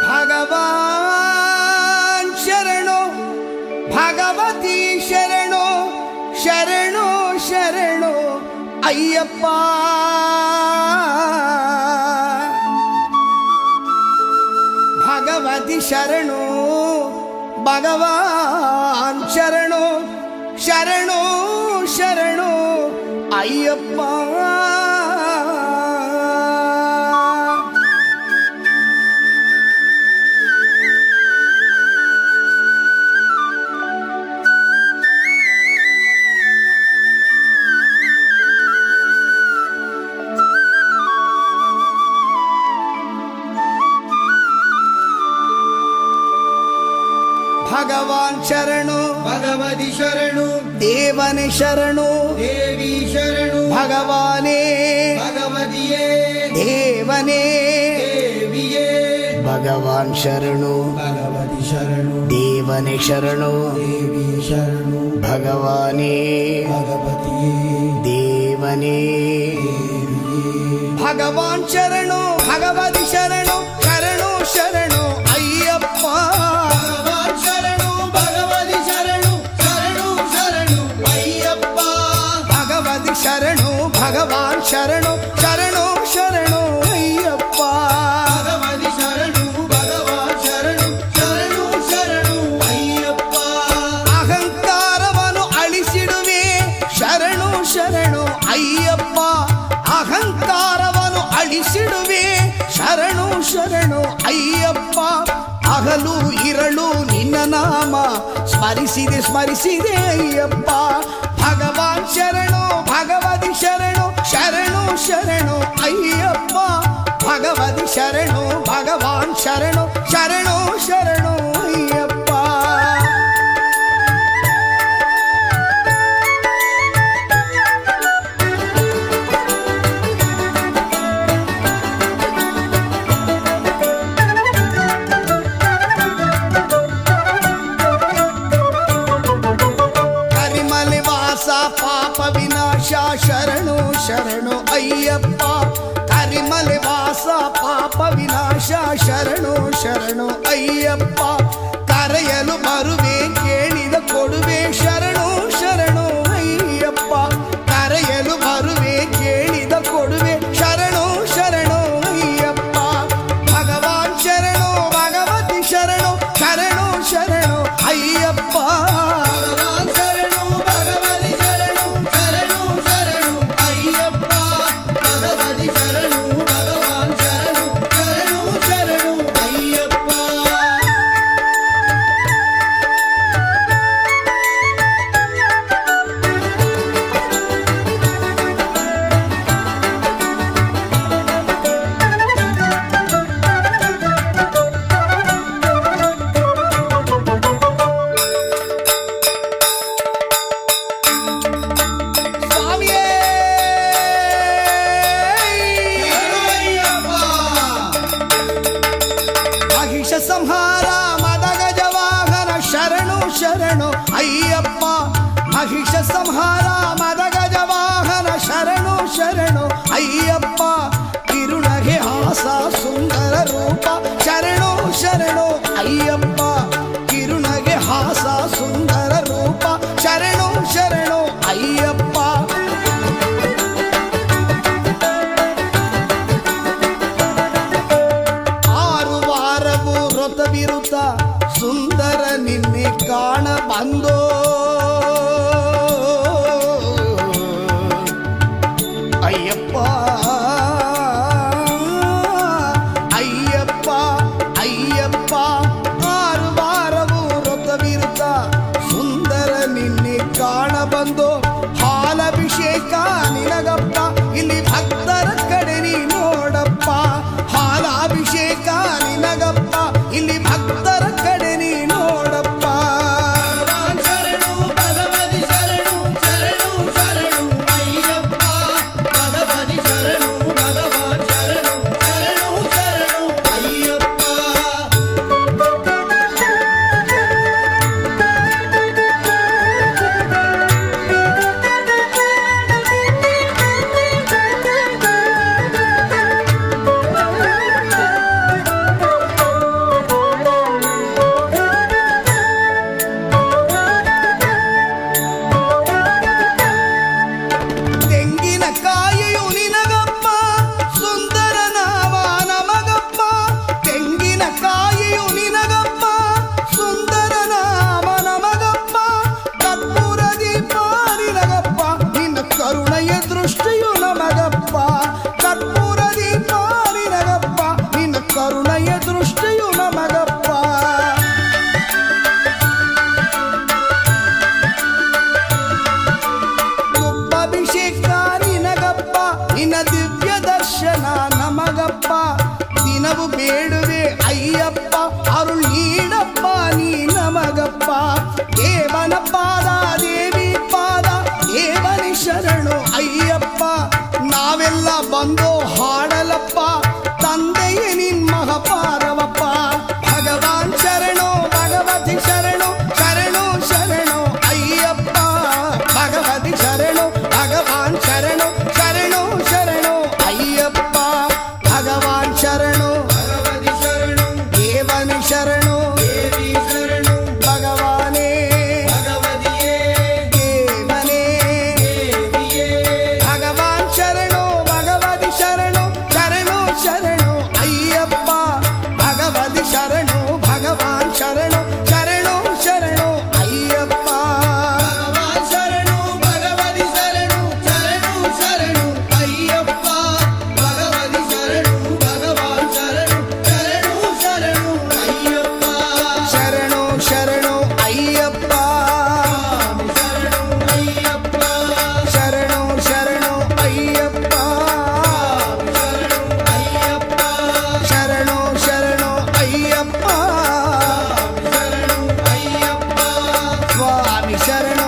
ಭಗವಾನ್ ಶರಣೋ ಭಗವತಿ ಶರಣೋ ಶರಣೋ ಶರಣೋ ಅಯ್ಯಪ್ಪ. ಭಗವತಿ ಶರಣೋ ಭಗವಾನ್ ಶರಣೋ ಶರಣೋ ಶರಣೋ ಅಯ್ಯಪ್ಪ. ಭಗವಾನ್ ಶರಣು ಭಗವತಿ ಶರಣು ದೇವನೇ ಶರಣು ದೇವಿ ಶರಣು ಭಗವಾನೇ ಭಗವತಿಯೇ ದೇವನೇ ದೇವಿಯೇ ಭಗವಾನ್ ಶರಣು ಭಗವತಿ ಶರಣು ದೇವನೇ ಶರಣು ದೇವಿ ಶರಣು ಭಗವಾನೇ ಭಗವತಿಯೇ ದೇವನೇ ಭಗವಾನ್ ಶರಣು ಭಗವತಿ ಶರಣು ಶರಣು ಶರಣು ಅಯ್ಯಪ್ಪ. ಭಗವಾನ್ ಶರಣು ಭಗವತಿ ಶರಣು ಶರಣು ಶರಣು ಅಯ್ಯಪ್ಪ. ಭಗವತಿ ಶರಣು ಭಗವಾನ್ ಶರಣು ಶರಣು ಶರಣು ಅಯ್ಯಪ್ಪ. ಭಗವತಿ ಶರಣು ಭಗವಾನ್ ಶರಣು ಶರಣು ಶರಣು ಅಯ್ಯಪ್ಪ. ಅಹಂಕಾರವನ್ನು ಅಳಿಸಿಡುವೆ ಶರಣು ಶರಣು ಅಯ್ಯಪ್ಪ. ಅಹಂಕಾರವನ್ನು ಅಳಿಸಿಡುವೆ ಶರಣು ಶರಣು ಅಯ್ಯಪ್ಪ. ಹಗಲು ಇರಳು ನಿನ್ನ ನಾಮ ಸ್ಮರಿಸಿದೆ ಸ್ಮರಿಸಿದೆ ಅಯ್ಯಪ್ಪ. ಭಗವಾನ್ ಶರಣು ಭಗವತಿ ಶರಣು ಶರಣು ಶರಣು ಅಯ್ಯಪ್ಪ. ಭಗವತಿ ಶರಣು ಭಗವಾನ್ ಶರಣು ಶರಣು ಶರಣು ಅಯ್ಯಪ್ಪ. ಪಾಪ ವಿನಾಶ ಶರಣು ಶರಣು ಅಯ್ಯಪ್ಪ. ಕರಿಮಲೆ ವಾಸ ಪಾಪ ವಿನಾಶ ಶರಣು ಶರಣು ಅಯ್ಯಪ್ಪ. ಕರೆಯಲು ಬರುವೆ ಕೇಳಿದ ಕೊಡುವೆ ಶರಣು ಶರಣು ಅಯ್ಯಪ್ಪ. ಕರೆಯಲು ಬರುವೆ ಕೇಳಿದ ಕೊಡುವೆ ಶರಣು ಶರಣು ಅಯ್ಯಪ್ಪ. ಭಗವಾನ್ ಶರಣು ಭಗವತಿ ಶರಣು ಶರಣು ಶರಣು ಅಯ್ಯಪ್ಪ. ಸಂಹಾರ ಮದಗಜ ವಾಹನ ಶರಣು ಶರಣು ಅಯ್ಯಪ್ಪ. ಮಹಿಷ ಸಂಹಾರ ಮದಗಜ ವಾಹನ ಶರಣು ಶರಣು ಅಯ್ಯಪ್ಪ. ಕಿರುನಗೆ ಹಾಸ ಸುಂದರ ರೂಪ ಶರಣು ಶರಣು ಅಯ್ಯಪ್ಪ. ಕಿರುನಗೆ ಹಾಸ ಸುಂದರ ರೂಪ ಶರಣು ಶರಣು ಅಯ್ಯಪ್ಪ. ವಿರುತ ಸುಂದರ ನಿನ್ನೆ ಕಾಣ ಬಂದೋ ಅಯ್ಯಪ್ಪ ಅಯ್ಯಪ್ಪ ಅಯ್ಯಪ್ಪ. 6 ವಾರವು ವ್ರತ ವಿರುತ ಸುಂದರ ನಿನ್ನೆ ಕಾಣ ಬಂದೋ. ಹಾಲಭಿಷೇಕ ನಿನಗಪ್ಪ ಇಲ್ಲಿ ಭಕ್ತರ ಕಡೆ ನೀ ನೋಡಪ್ಪ. ಹಾಲಾಭಿಷೇಕ ನಿನಗಪ್ಪ ಇಲ್ಲಿ ಭಕ್ತರ ಕಡೆ ನೀ ನೋಡಪ್ಪ. ಶರಣು ಭಗವತಿ ಶರಣು ಶರಣು ಶರಣು ಅಯ್ಯಪ್ಪ. ಭಗವತಿ ಶರಣು ನಮಗಪ್ಪ ದಿನವು ಬೇಡುವೆ ಅಯ್ಯಪ್ಪ ಅರುಳ್ ನೀಡಪ್ಪ ನೀ ನಮಗಪ್ಪ ದೇವನ ಪಾದ ದೇವಿ ಪಾದ ದೇವನಿ ಶರಣು ಅಯ್ಯಪ್ಪ ನಾವೆಲ್ಲ ಬಂದು ಹಾಡಲಪ್ಪ ತಂದೆಯೇ ನಿನ್ ಮಹಪಾರವಪ್ಪ ಭಗವಾನ್ ಶರಣು ಭಗವತಿ ಶರಣು ಶರಣು ಶರಣು ಅಯ್ಯಪ್ಪ ಭಗವತಿ ಶರಣು ಭಗವಾನ್ ಶರಣು ಶರಣು ಶರಣು ಅಯ್ಯಪ್ಪ ಭಗವಾನ್ ಶರಣು ಭಗವತಿ ಶರಣು ದೇವನಿ ಶರಣು ದೇವಿ ಶರಣು ಭಗವಾನೇ ಭಗವತಿಯೇ ದೇವನೇ ದೇವಿಯೇ ಭಗವಾನ್ ಶರಣು ಭಗವತಿ ಶರಣು ಶರಣು ಶರಣು ಅಯ್ಯಪ್ಪ ಭಗವತಿ ಶರಣು ಭಗವಾನ್ ಶರಣು ಶರಣು ಶರಣು ಅಯ್ಯಪ್ಪ ಭಗವಾನ್ ಶರಣು ಭಗವತಿ ಶರಣು ಶರಣು ಶರಣು ಅಯ್ಯಪ್ಪ ಭಗವತಿ ಶರಣು ಭಗವಾನ್ ಶರಣು ಶರಣು ಶರಣು ಅಯ್ಯಪ್ಪ ಶರಣು ಶರಣು ಅಯ್ಯಪ್ಪ ಶರಣು ಶರಣು ಶರಣು ಅಯ್ಯಪ್ಪ ಶರಣು ಅಯ್ಯಪ್ಪ ಶರಣು ಶರಣು ಅಯ್ಯಪ್ಪ ಶರಣು ಅಯ್ಯಪ್ಪ ಶರಣು ಅಯ್ಯಪ್ಪ ಸ್ವಾಮಿ ಶರಣು